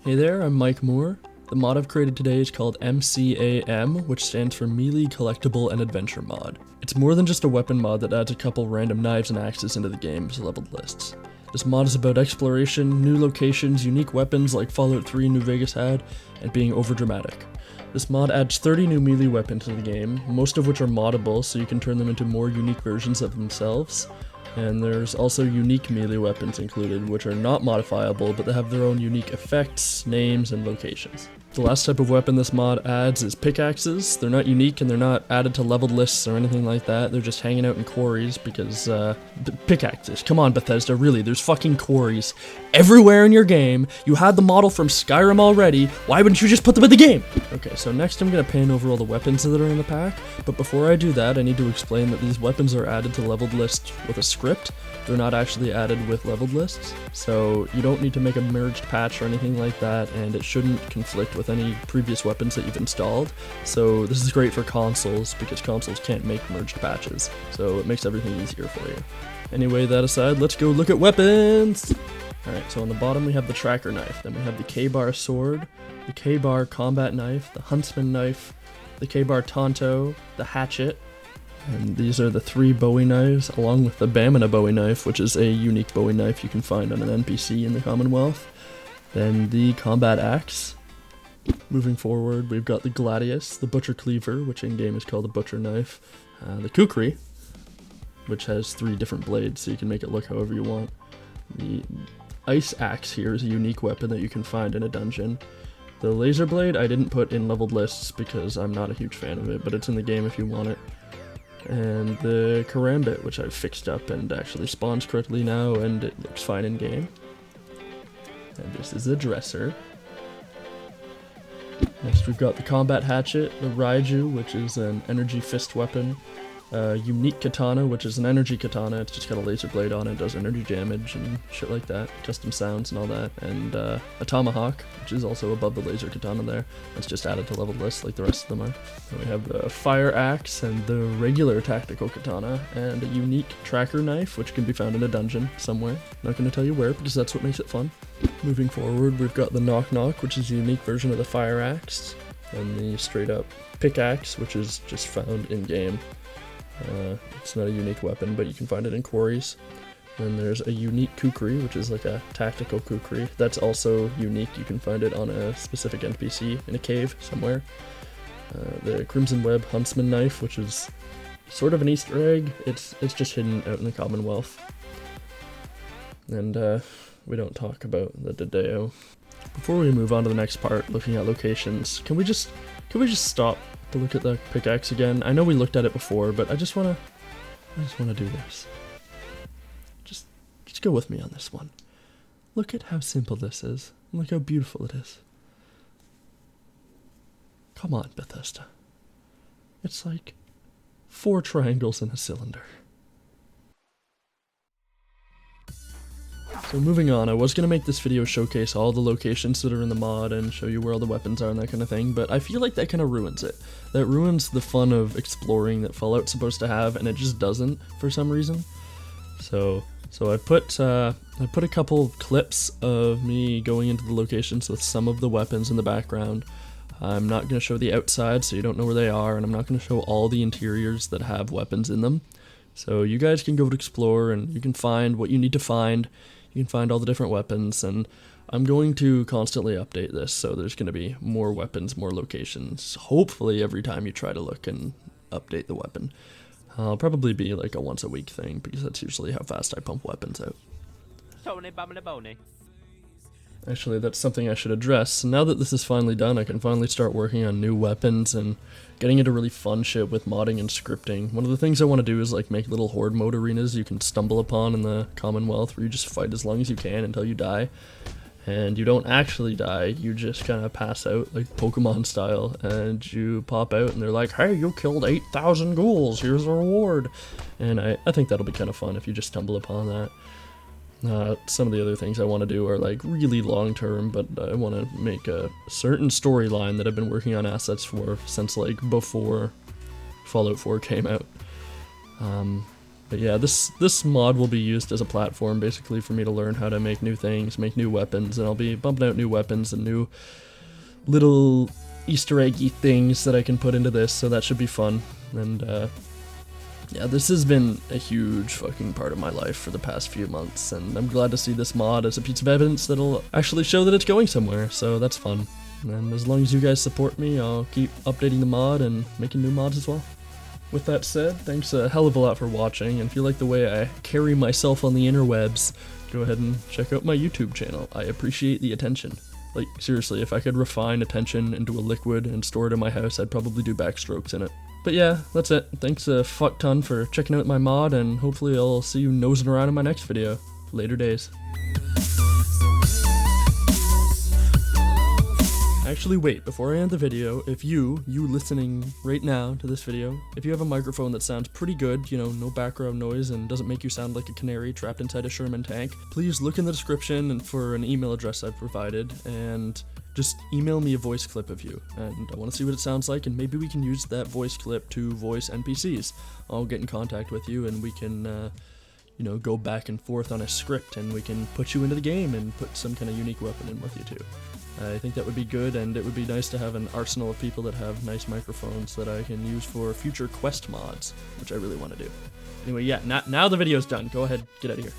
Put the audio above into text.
Hey there, I'm MikeMoore. The mod I've created today is called MCAM, which stands for Melee Collectible and Adventure Mod. It's more than just a weapon mod that adds a couple random knives and axes into the game's leveled lists. This mod is about exploration, new locations, unique weapons like Fallout 3 New Vegas had, and being overdramatic. This mod adds 30 new melee weapons to the game, most of which are moddable so you can turn them into more unique versions of themselves. And there's also unique melee weapons included, which are not modifiable, but they have their own unique effects, names, and locations. The last type of weapon this mod adds is pickaxes. They're not unique and they're not added to leveled lists or anything like that. They're just hanging out in quarries because, pickaxes. Come on, Bethesda, really, there's fucking quarries everywhere in your game. You had the model from Skyrim already. Why wouldn't you just put them in the game? Okay, so next I'm gonna pan over all the weapons that are in the pack, but before I do that, I need to explain that these weapons are added to leveled lists with a script. They're not actually added with leveled lists, so you don't need to make a merged patch or anything like that, and it shouldn't conflict with any previous weapons that you've installed. So this is great for consoles, because consoles can't make merged patches, so it makes everything easier for you. Anyway, that aside, let's go look at weapons! Alright, so on the bottom we have the tracker knife, then we have the K-bar sword, the K-bar combat knife, the huntsman knife, the K-bar tonto, the hatchet, and these are the 3 Bowie knives, along with the Bamina Bowie knife, which is a unique Bowie knife you can find on an NPC in the Commonwealth. Then the combat axe. Moving forward, we've got the Gladius, the butcher cleaver, which in-game is called a butcher knife, the kukri, which has 3 different blades, so you can make it look however you want. The ice axe here is a unique weapon that you can find in a dungeon. The laser blade I didn't put in leveled lists because I'm not a huge fan of it, but it's in the game if you want it. And the karambit, which I've fixed up and actually spawns correctly now, and it looks fine in game. And this is the dresser. Next we've got the combat hatchet, the raiju, which is an energy fist weapon, unique katana, which is an energy katana. It's just got a laser blade on it, does energy damage and shit like that, custom sounds and all that, and a tomahawk, which is also above the laser katana there. That's just added to leveled lists like the rest of them are. Then we have the fire axe and the regular tactical katana, and a unique tracker knife, which can be found in a dungeon somewhere. Not going to tell you where, because that's what makes it fun. Moving forward, we've got the knock knock, which is a unique version of the fire axe, and the straight up pickaxe, which is just found in game. It's not a unique weapon, but you can find it in quarries. Then there's a unique kukri, which is like a tactical kukri. That's also unique. You can find it on a specific NPC in a cave somewhere. The Crimson Web Huntsman knife, which is sort of an Easter egg. It's just hidden out in the Commonwealth. And we don't talk about the Dedeo. Before we move on to the next part, looking at locations, can we just stop to look at the pickaxe again? I know we looked at it before, but I just wanna do this. Just go with me on this one. Look at how simple this is. Look how beautiful it is. Come on, Bethesda. It's like 4 triangles in a cylinder. So moving on, I was going to make this video showcase all the locations that are in the mod and show you where all the weapons are and that kind of thing, but I feel like that kind of ruins it. That ruins the fun of exploring that Fallout's supposed to have, and it just doesn't for some reason. So I put a couple clips of me going into the locations with some of the weapons in the background. I'm not going to show the outside so you don't know where they are, and I'm not going to show all the interiors that have weapons in them. So you guys can go to explore and you can find what you need to find. You can find all the different weapons, and I'm going to constantly update this, so there's going to be more weapons, more locations, hopefully every time you try to look and update the weapon. I'll probably be like a once a week thing, because that's usually how fast I pump weapons out. Actually, that's something I should address. Now that this is finally done, I can finally start working on new weapons and getting into really fun shit with modding and scripting. One of the things I want to do is like make little horde mode arenas you can stumble upon in the Commonwealth, where you just fight as long as you can until you die. And you don't actually die, you just kind of pass out like Pokemon style, and you pop out and they're like, hey, you killed 8,000 ghouls, here's a reward. And I think that'll be kind of fun if you just stumble upon that. Some of the other things I want to do are like really long term, but I want to make a certain storyline that I've been working on assets for since like before Fallout 4 came out. But yeah, this mod will be used as a platform basically for me to learn how to make new things, make new weapons, and I'll be bumping out new weapons and new little Easter eggy things that I can put into this, so that should be fun. And yeah, this has been a huge fucking part of my life for the past few months, and I'm glad to see this mod as a piece of evidence that'll actually show that it's going somewhere, so that's fun. And as long as you guys support me, I'll keep updating the mod and making new mods as well. With that said, thanks a hell of a lot for watching, and if you like the way I carry myself on the interwebs, go ahead and check out my YouTube channel. I appreciate the attention. Like, seriously, if I could refine attention into a liquid and store it in my house, I'd probably do backstrokes in it. But yeah, that's it. Thanks a fuck ton for checking out my mod, and hopefully I'll see you nosing around in my next video. Later days. Actually, wait, before I end the video, if you listening right now to this video, if you have a microphone that sounds pretty good, you know, no background noise and doesn't make you sound like a canary trapped inside a Sherman tank, please look in the description and for an email address I've provided, and just email me a voice clip of you, and I want to see what it sounds like, and maybe we can use that voice clip to voice NPCs. I'll get in contact with you, and we can, you know, go back and forth on a script, and we can put you into the game and put some kind of unique weapon in with you too. I think that would be good, and it would be nice to have an arsenal of people that have nice microphones that I can use for future quest mods, which I really want to do. Anyway, yeah, now the video's done. Go ahead, get out of here.